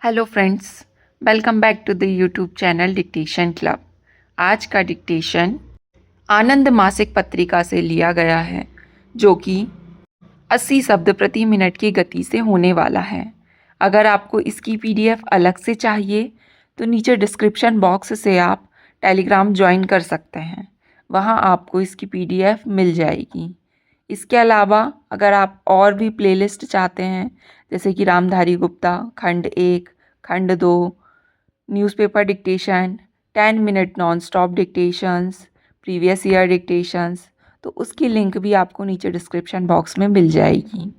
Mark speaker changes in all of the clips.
Speaker 1: Hello friends, welcome back to the YouTube channel dictation club. आज का dictation आनंद मासिक पत्रिका से लिया गया है, जो कि 80 शब्द प्रति मिनट की गति से होने वाला है। अगर आपको इसकी पीडीएफ अलग से चाहिए तो नीचे डिस्क्रिप्शन बॉक्स से आप टेलीग्राम ज्वाइन कर सकते हैं, वहाँ आपको इसकी पीडीएफ मिल जाएगी। इसके अलावा अगर आप और भी प्लेलिस्ट चाहते हैं, जैसे कि रामधारी गुप्ता खंड 1, खंड 2, newspaper dictation, 10 minute non stop dictations, previous year dictations, तो उसकी लिंक भी आपको नीचे डिस्क्रिप्शन बॉक्स में मिल जाएगी।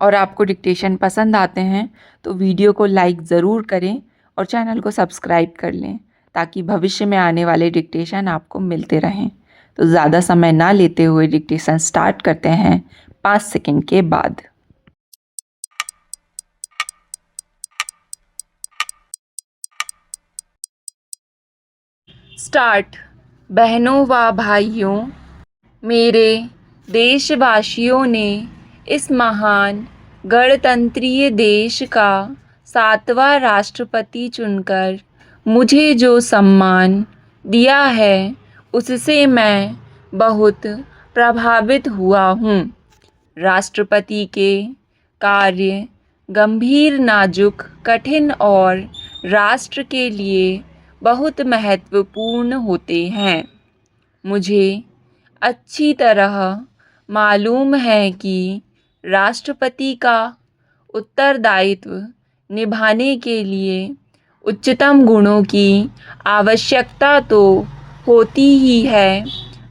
Speaker 1: और आपको डिक्टेशन पसंद आते हैं तो वीडियो को लाइक ज़रूर करें और चैनल को सब्सक्राइब कर लें, ताकि भविष्य में आने वाले डिक्टेशन आपको मिलते रहें। तो ज़्यादा समय ना लेते हुए डिक्टेशन स्टार्ट करते हैं 5 सेकंड के बाद। स्टार्ट। बहनों व भाइयों, मेरे देशवासियों ने इस महान गणतंत्रीय देश का 7वां राष्ट्रपति चुनकर मुझे जो सम्मान दिया है, उससे मैं बहुत प्रभावित हुआ हूँ। राष्ट्रपति के कार्य गंभीर, नाजुक, कठिन और राष्ट्र के लिए बहुत महत्वपूर्ण होते हैं। मुझे अच्छी तरह मालूम है कि राष्ट्रपति का उत्तरदायित्व निभाने के लिए उच्चतम गुणों की आवश्यकता तो होती ही है,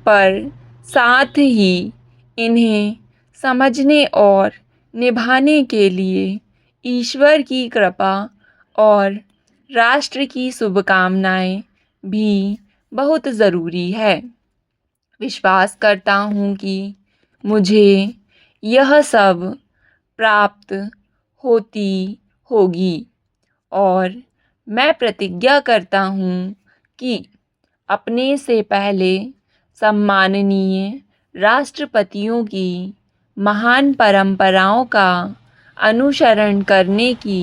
Speaker 1: पर साथ ही इन्हें समझने और निभाने के लिए ईश्वर की कृपा और राष्ट्र की शुभकामनाएं भी बहुत ज़रूरी है। विश्वास करता हूँ कि मुझे यह सब प्राप्त होती होगी और मैं प्रतिज्ञा करता हूँ कि अपने से पहले सम्माननीय राष्ट्रपतियों की महान परंपराओं का अनुसरण करने की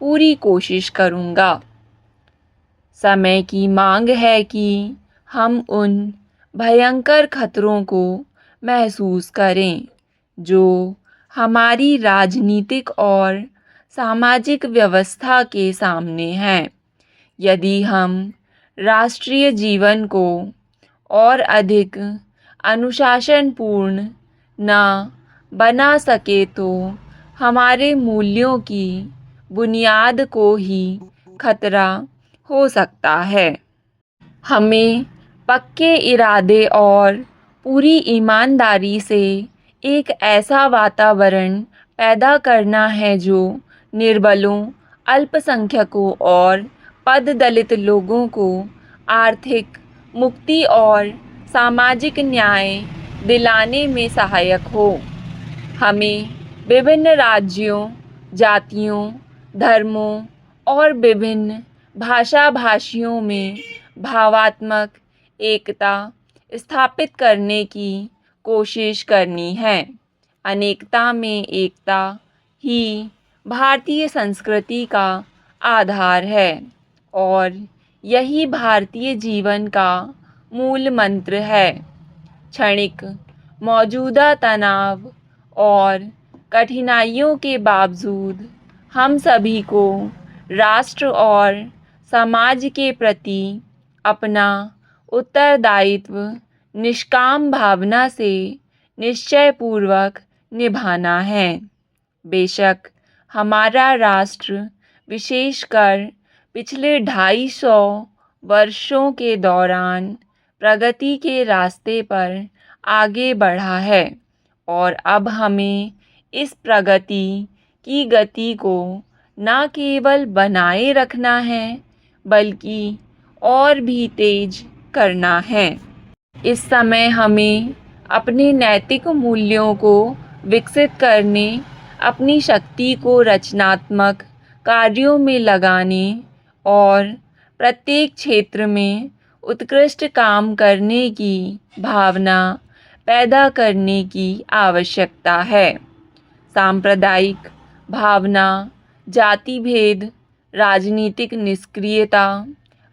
Speaker 1: पूरी कोशिश करूँगा। समय की मांग है कि हम उन भयंकर खतरों को महसूस करें जो हमारी राजनीतिक और सामाजिक व्यवस्था के सामने हैं। यदि हम राष्ट्रीय जीवन को और अधिक अनुशासनपूर्ण ना बना सके तो हमारे मूल्यों की बुनियाद को ही खतरा हो सकता है। हमें पक्के इरादे और पूरी ईमानदारी से एक ऐसा वातावरण पैदा करना है जो निर्बलों, अल्पसंख्यकों और पददलित लोगों को आर्थिक मुक्ति और सामाजिक न्याय दिलाने में सहायक हो। हमें विभिन्न राज्यों, जातियों, धर्मों और विभिन्न भाषाभाषियों में भावात्मक एकता स्थापित करने की कोशिश करनी है। अनेकता में एकता ही भारतीय संस्कृति का आधार है और यही भारतीय जीवन का मूल मंत्र है। क्षणिक मौजूदा तनाव और कठिनाइयों के बावजूद हम सभी को राष्ट्र और समाज के प्रति अपना उत्तरदायित्व निष्काम भावना से निश्चयपूर्वक निभाना है। बेशक हमारा राष्ट्र विशेषकर पिछले 250 वर्षों के दौरान प्रगति के रास्ते पर आगे बढ़ा है और अब हमें इस प्रगति की गति को न केवल बनाए रखना है, बल्कि और भी तेज करना है। इस समय हमें अपने नैतिक मूल्यों को विकसित करने, अपनी शक्ति को रचनात्मक कार्यों में लगाने और प्रत्येक क्षेत्र में उत्कृष्ट काम करने की भावना पैदा करने की आवश्यकता है। सांप्रदायिक भावना, जाति भेद, राजनीतिक निष्क्रियता,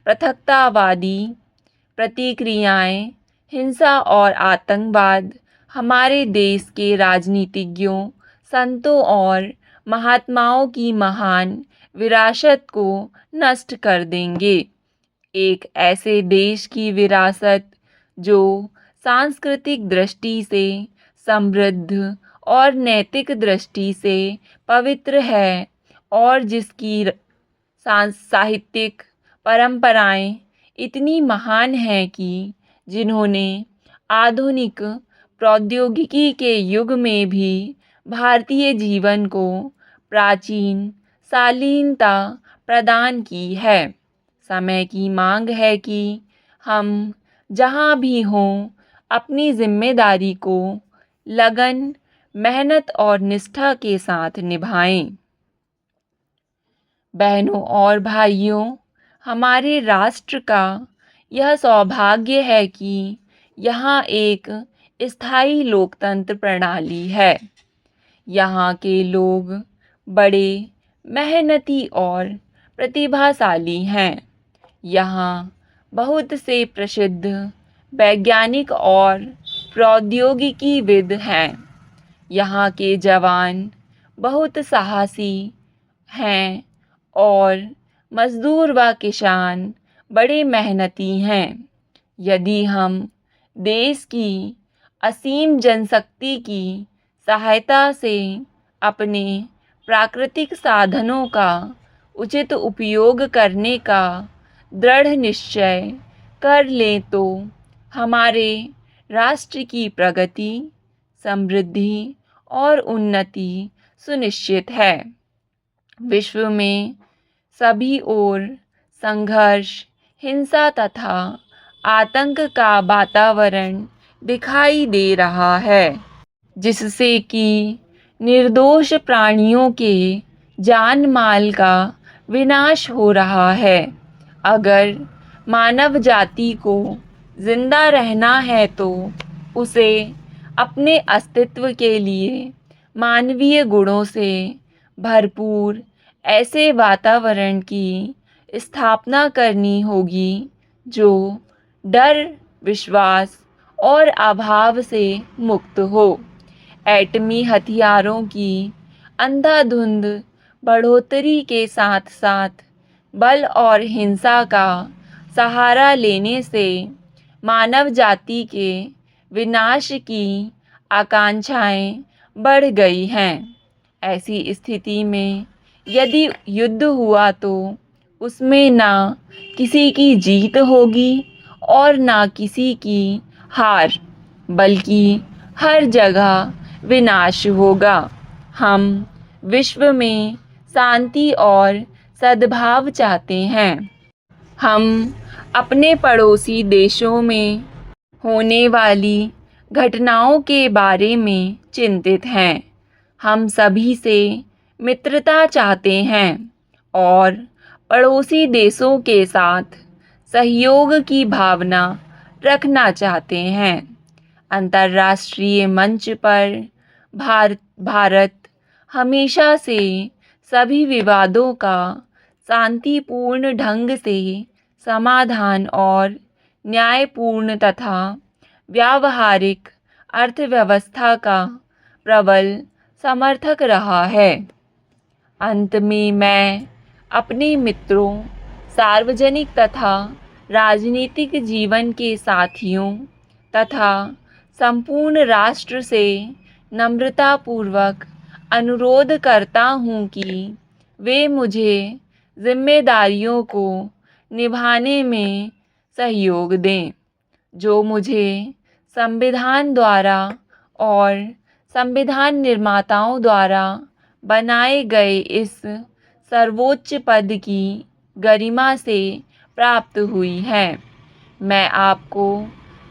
Speaker 1: पृथकतावादी प्रतिक्रियाएं, हिंसा और आतंकवाद हमारे देश के राजनीतिज्ञों, संतों और महात्माओं की महान विरासत को नष्ट कर देंगे। एक ऐसे देश की विरासत जो सांस्कृतिक दृष्टि से समृद्ध और नैतिक दृष्टि से पवित्र है और जिसकी साहित्यिक परंपराएं इतनी महान हैं कि जिन्होंने आधुनिक प्रौद्योगिकी के युग में भी भारतीय जीवन को प्राचीन शालीनता प्रदान की है। समय की मांग है कि हम जहाँ भी हों अपनी जिम्मेदारी को लगन, मेहनत और निष्ठा के साथ निभाएं। बहनों और भाइयों, हमारे राष्ट्र का यह सौभाग्य है कि यहाँ एक स्थायी लोकतंत्र प्रणाली है। यहाँ के लोग बड़े मेहनती और प्रतिभाशाली हैं। यहाँ बहुत से प्रसिद्ध वैज्ञानिक और प्रौद्योगिकीविद हैं। यहाँ के जवान बहुत साहसी हैं और मजदूर व किसान बड़े मेहनती हैं। यदि हम देश की असीम जनशक्ति की सहायता से अपने प्राकृतिक साधनों का उचित उपयोग करने का दृढ़ निश्चय कर लें तो हमारे राष्ट्र की प्रगति, समृद्धि और उन्नति सुनिश्चित है। विश्व में सभी ओर संघर्ष, हिंसा तथा आतंक का वातावरण दिखाई दे रहा है, जिससे कि निर्दोष प्राणियों के जान माल का विनाश हो रहा है। अगर मानव जाति को जिंदा रहना है तो उसे अपने अस्तित्व के लिए मानवीय गुणों से भरपूर ऐसे वातावरण की स्थापना करनी होगी जो डर, विश्वास और अभाव से मुक्त हो। एटमी हथियारों की अंधाधुंध बढ़ोतरी के साथ साथ बल और हिंसा का सहारा लेने से मानव जाति के विनाश की आकांक्षाएं बढ़ गई हैं। ऐसी स्थिति में यदि युद्ध हुआ तो उसमें ना किसी की जीत होगी और ना किसी की हार, बल्कि हर जगह विनाश होगा। हम विश्व में शांति और सद्भाव चाहते हैं। हम अपने पड़ोसी देशों में होने वाली घटनाओं के बारे में चिंतित हैं। हम सभी से मित्रता चाहते हैं और पड़ोसी देशों के साथ सहयोग की भावना रखना चाहते हैं। अंतर्राष्ट्रीय मंच पर भारत हमेशा से सभी विवादों का शांतिपूर्ण ढंग से समाधान और न्यायपूर्ण तथा व्यावहारिक अर्थव्यवस्था का प्रबल समर्थक रहा है। अंत में मैं अपने मित्रों, सार्वजनिक तथा राजनीतिक जीवन के साथियों तथा संपूर्ण राष्ट्र से नम्रतापूर्वक अनुरोध करता हूँ कि वे मुझे जिम्मेदारियों को निभाने में सहयोग दें, जो मुझे संविधान द्वारा और संविधान निर्माताओं द्वारा बनाए गए इस सर्वोच्च पद की गरिमा से प्राप्त हुई है। मैं आपको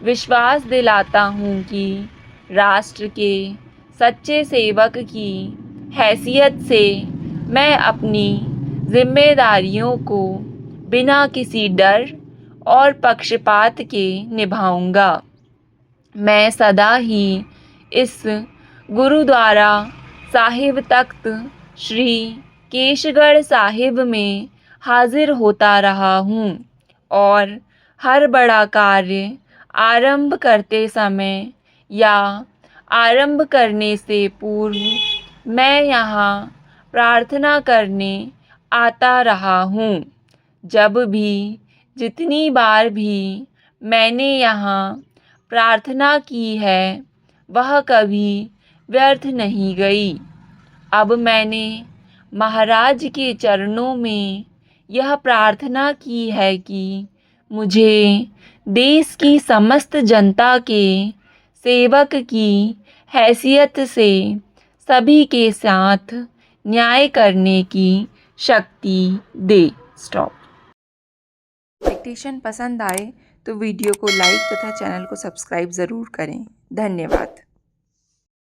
Speaker 1: विश्वास दिलाता हूँ कि राष्ट्र के सच्चे सेवक की हैसियत से मैं अपनी जिम्मेदारियों को बिना किसी डर और पक्षपात के निभाऊंगा। मैं सदा ही इस गुरुद्वारा साहिब तख्त श्री केशगढ़ साहिब में हाजिर होता रहा हूँ और हर बड़ा कार्य आरंभ करते समय या आरंभ करने से पूर्व मैं यहाँ प्रार्थना करने आता रहा हूँ। जब भी जितनी बार भी मैंने यहाँ प्रार्थना की है वह कभी व्यर्थ नहीं गई। अब मैंने महाराज के चरणों में यह प्रार्थना की है कि मुझे देश की समस्त जनता के सेवक की हैसियत से सभी के साथ न्याय करने की शक्ति दे। स्टॉप। डिक्टेशन पसंद आए तो वीडियो को लाइक तथा चैनल को सब्सक्राइब ज़रूर करें। धन्यवाद।